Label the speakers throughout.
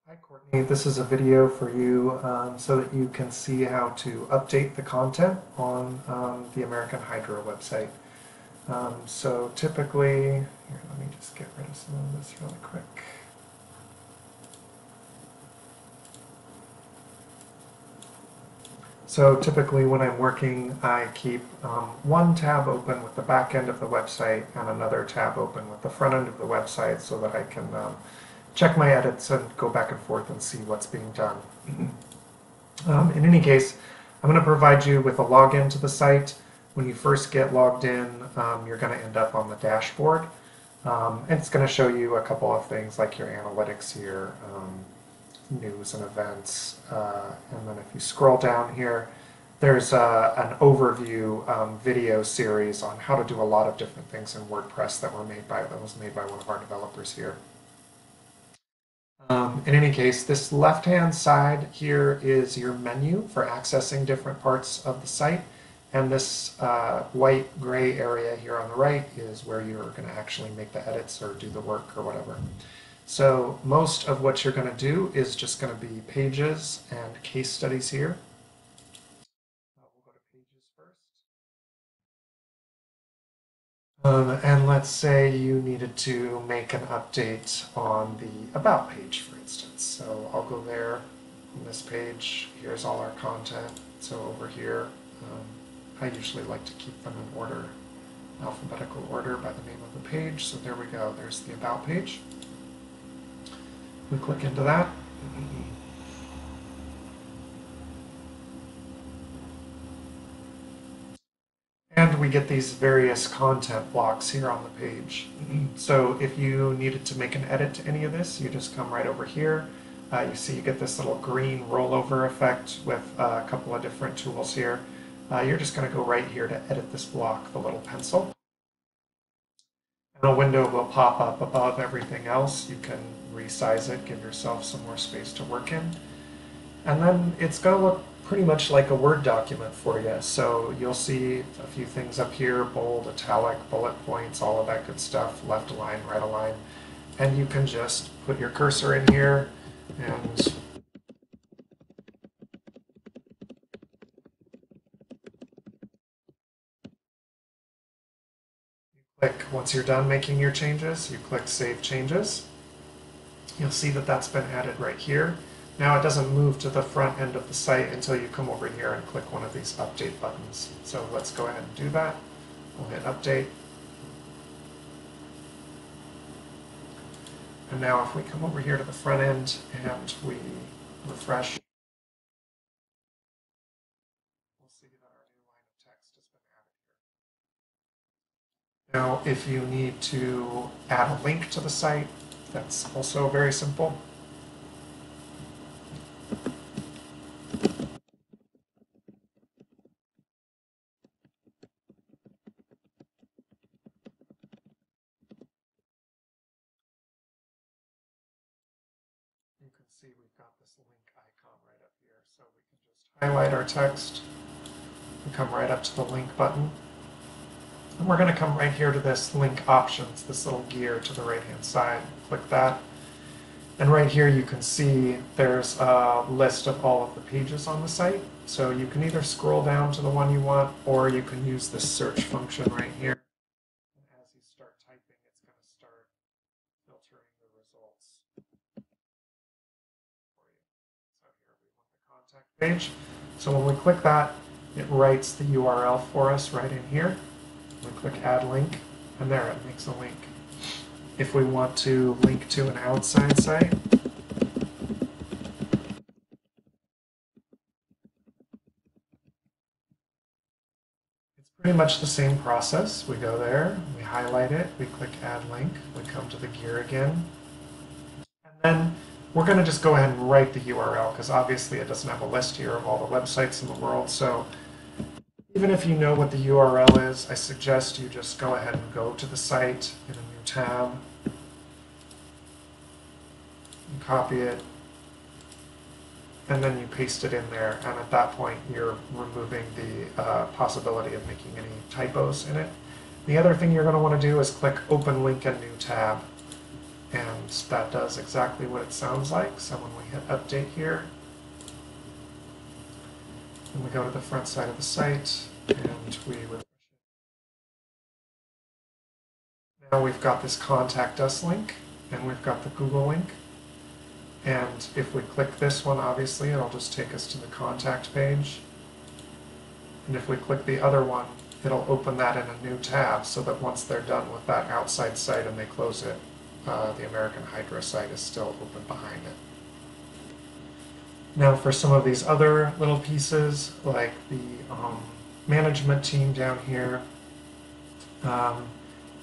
Speaker 1: Hi Courtney, this is a video for you so that you can see how to update the content on the American Hydro website. So typically, here, let me just get rid of some of this really quick. So typically when I'm working, I keep one tab open with the back end of the website and another tab open with the front end of the website so that I can check my edits and go back and forth and see what's being done. In any case, I'm going to provide you with a login to the site. When you first get logged in, you're going to end up on the dashboard. And it's going to show you a couple of things like your analytics here, news and events. And then if you scroll down here, there's an overview video series on how to do a lot of different things in WordPress that was made by one of our developers here. In any case, this left-hand side here is your menu for accessing different parts of the site, and this white-gray area here on the right is where you're going to actually make the edits or do the work or whatever. So most of what you're going to do is just going to be pages and case studies here. We'll go to pages first. And let's say you needed to make an update on the About page, for instance. So I'll go there on this page. Here's all our content. So over here, I usually like to keep them in order, alphabetical order by the name of the page. So there we go. There's the About page. We click into that. And we get these various content blocks here on the page. So if you needed to make an edit to any of this, you just come right over here. You see you get this little green rollover effect with a couple of different tools here. You're just going to go right here to edit this block, the little pencil. And a window will pop up above everything else. You can resize it, give yourself some more space to work in. And then it's going to look pretty much like a Word document for you. So you'll see a few things up here, bold, italic, bullet points, all of that good stuff, left align, right align. And you can just put your cursor in here and click, once you're done making your changes, you click Save Changes. You'll see that that's been added right here. Now it doesn't move to the front end of the site until you come over here and click one of these update buttons. So let's go ahead and do that. We'll hit update. And now if we come over here to the front end and we refresh, we'll see that our new line of text has been added here. Now if you need to add a link to the site, that's also very simple. You can see we've got this link icon right up here, so we can just highlight our text and come right up to the link button. And we're going to come right here to this link options, this little gear to the right hand side. Click that. And right here you can see there's a list of all of the pages on the site. So you can either scroll down to the one you want, or you can use this search function right here. And as you start typing, it's going to start filtering the results for you. So here we want the contact page. So when we click that, it writes the URL for us right in here. We click Add Link, and there it makes a link. If we want to link to an outside site, it's pretty much the same process. We go there, we highlight it, we click Add Link, we come to the gear again, and then we're going to just go ahead and write the URL because obviously it doesn't have a list here of all the websites in the world. So even if you know what the URL is, I suggest you just go ahead and go to the site in a new tab, and copy it, and then you paste it in there. And at that point, you're removing the possibility of making any typos in it. The other thing you're going to want to do is click Open Link in New Tab. And and that does exactly what it sounds like. So when we hit update here, and we go to the front side of the site, and we refresh it. Now we've got this contact us link, and we've got the Google link. And if we click this one, obviously, it'll just take us to the contact page. And if we click the other one, it'll open that in a new tab so that once they're done with that outside site and they close it, the American Hydro site is still open behind it. Now for some of these other little pieces, like the management team down here,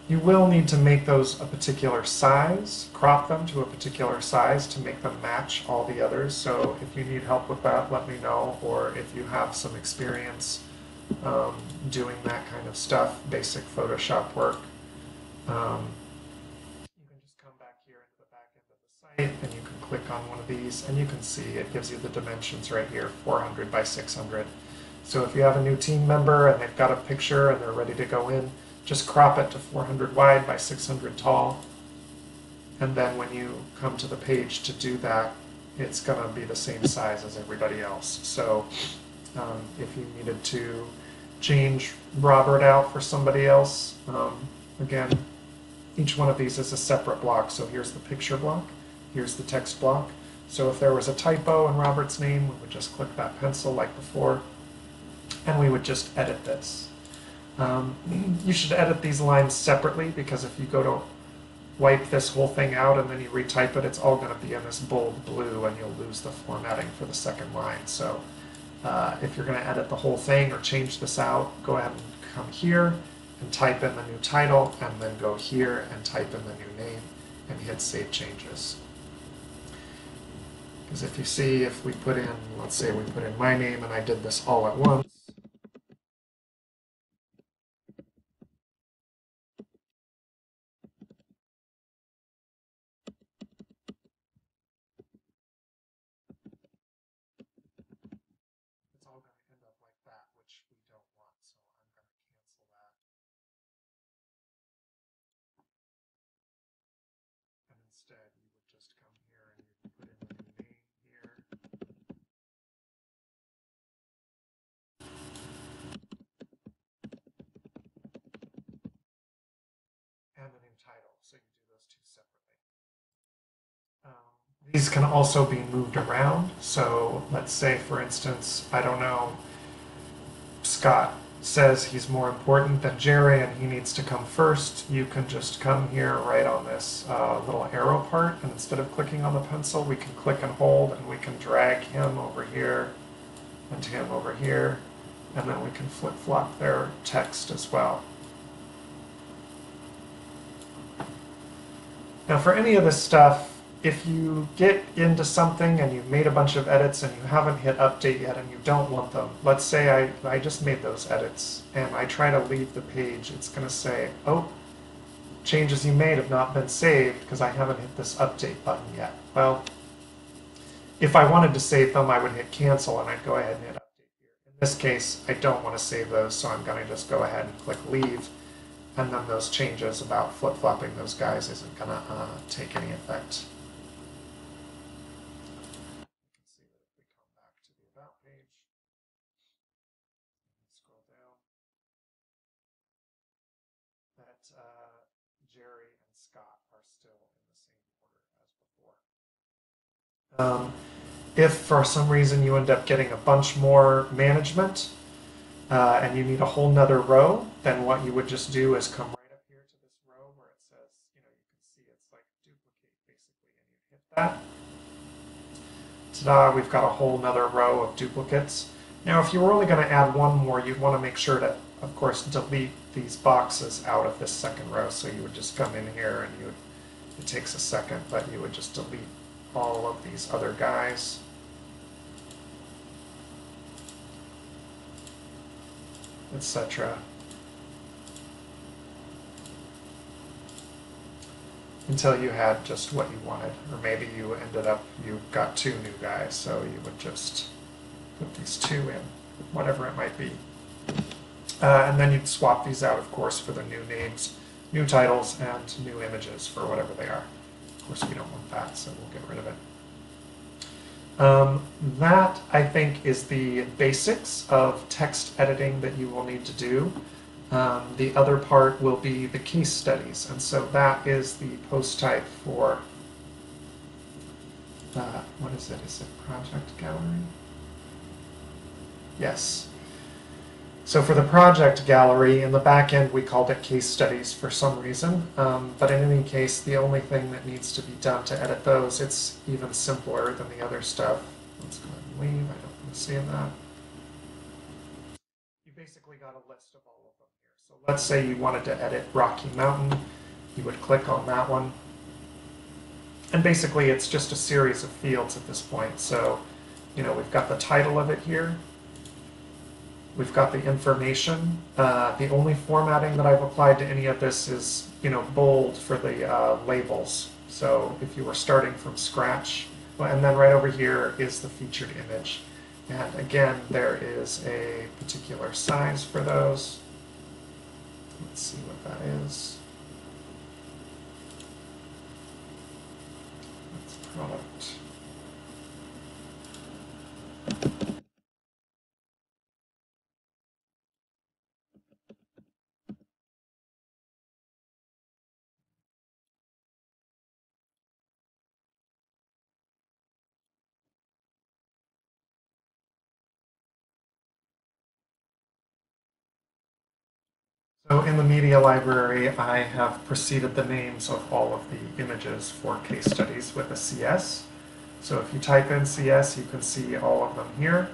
Speaker 1: you will need to make those a particular size, crop them to a particular size to make them match all the others. So if you need help with that, let me know, or if you have some experience doing that kind of stuff, basic Photoshop work. You can just come back here into the back end of the site and you can click on one of these and you can see it gives you the dimensions right here, 400 by 600. So if you have a new team member and they've got a picture and they're ready to go in, just crop it to 400 wide by 600 tall. And then when you come to the page to do that, it's going to be the same size as everybody else. So if you needed to change Robert out for somebody else, again, each one of these is a separate block. So here's the picture block, here's the text block. So if there was a typo in Robert's name, we would just click that pencil like before, and we would just edit this. You should edit these lines separately, because if you go to wipe this whole thing out and then you retype it, it's all going to be in this bold blue and you'll lose the formatting for the second line. So if you're going to edit the whole thing or change this out, go ahead and come here and type in the new title, and then go here and type in the new name and hit Save Changes. Because if you see, if we put in, let's say we put in my name and I did this all at once, it's all going to end up like that, which we don't want. So I'm going to cancel that. And instead, you would just come here and you would put in the new name here. And the new title. So you do those two separately. These can also be moved around. So let's say, for instance, I don't know, Scott says he's more important than Jerry and he needs to come first. You can just come here right on this little arrow part, and instead of clicking on the pencil, we can click and hold, and we can drag him over here and him over here, and then we can flip-flop their text as well. Now for any of this stuff, if you get into something and you've made a bunch of edits and you haven't hit update yet and you don't want them, let's say I just made those edits and I try to leave the page, it's going to say, oh, changes you made have not been saved because I haven't hit this update button yet. Well, if I wanted to save them, I would hit cancel and I'd go ahead and hit update here. In this case, I don't want to save those, so I'm going to just go ahead and click leave, and then those changes about flip-flopping those guys isn't going to take any effect. Jerry and Scott are still in the same order as before. If for some reason you end up getting a bunch more management and you need a whole nother row, then what you would just do is come right up here to this row where it says, you can see it's like duplicate basically, and you hit that. Ta-da, we've got a whole nother row of duplicates. Now if you were only going to add one more, you'd want to make sure to, of course, delete these boxes out of this second row. So you would just come in here and it takes a second, but you would just delete all of these other guys. Etc. Until you had just what you wanted, or maybe you got two new guys, so you would just put these two in, whatever it might be. And then you'd swap these out, of course, for the new names, new titles, and new images for whatever they are. course, we don't want that, so we'll get rid of it. That, I think, is the basics of text editing that you will need to do. The other part will be the case studies, and so that is the post type for, what is it? Is it Project Gallery? Yes. So for the project gallery, in the back end we called it case studies for some reason, but in any case, the only thing that needs to be done to edit those, it's even simpler than the other stuff. Let's go ahead and leave, I don't want to see that. You basically got a list of all of them here. So let's say you wanted to edit Rocky Mountain, you would click on that one. And basically it's just a series of fields at this point. So, you know, we've got the title of it here. We've got the information. The only formatting that I've applied to any of this is, you know, bold for the labels. So if you were starting from scratch, and then right over here is the featured image. And again, there is a particular size for those. Let's see what that is. That's product. So in the media library, I have preceded the names of all of the images for case studies with a CS. So if you type in CS, you can see all of them here.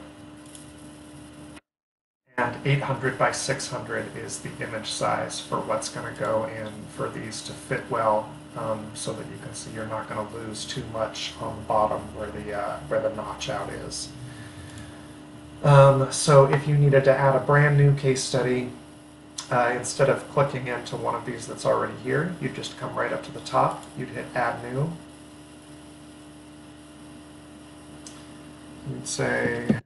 Speaker 1: And 800 by 600 is the image size for what's going to go in for these to fit well, so that you can see you're not going to lose too much on the bottom where the notch out is. So if you needed to add a brand new case study, instead of clicking into one of these that's already here, you'd just come right up to the top, you'd hit Add New. You'd say,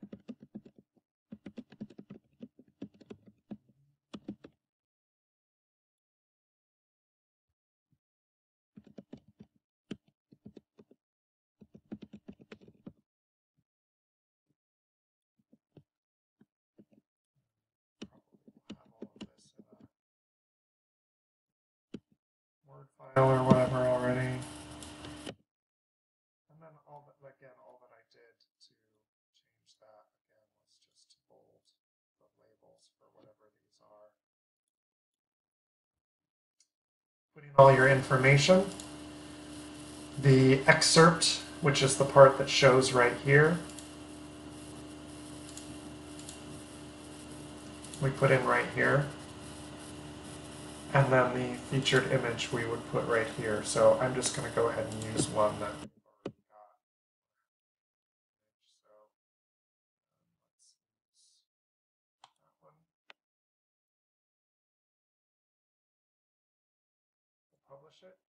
Speaker 1: Word file or whatever already. And then all that I did to change that again was just to bold the labels for whatever these are. Put in all your information. The excerpt, which is the part that shows right here, we put in right here. And then the featured image we would put right here. So I'm just going to go ahead and use one that we've already got. So let's use that one. We'll publish it.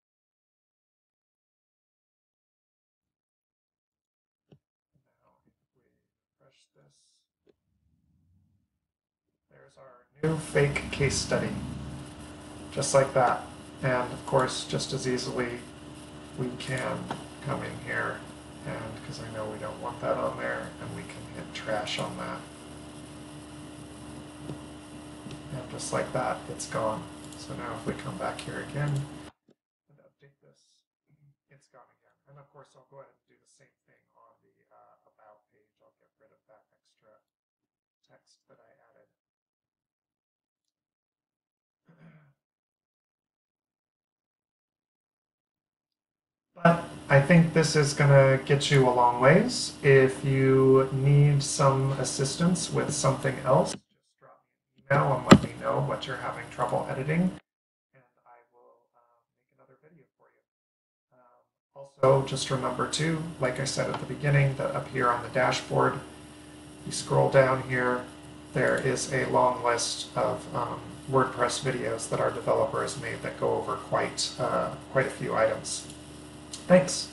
Speaker 1: Now if we refresh this, there's our new fake case study. Just like that. And of course, just as easily, we can come in here, and because I know we don't want that on there, and we can hit trash on that. And just like that, it's gone. So now if we come back here again and update this, it's gone again. And of course, I'll go ahead and do the same thing on the About page. I'll get rid of that extra text that I added. But I think this is going to get you a long ways. If you need some assistance with something else, just drop me an email and let me know what you're having trouble editing, and I will make another video for you. Also, just remember too, like I said at the beginning, that up here on the dashboard, you scroll down here, there is a long list of WordPress videos that our developer has made that go over quite a few items. Thanks.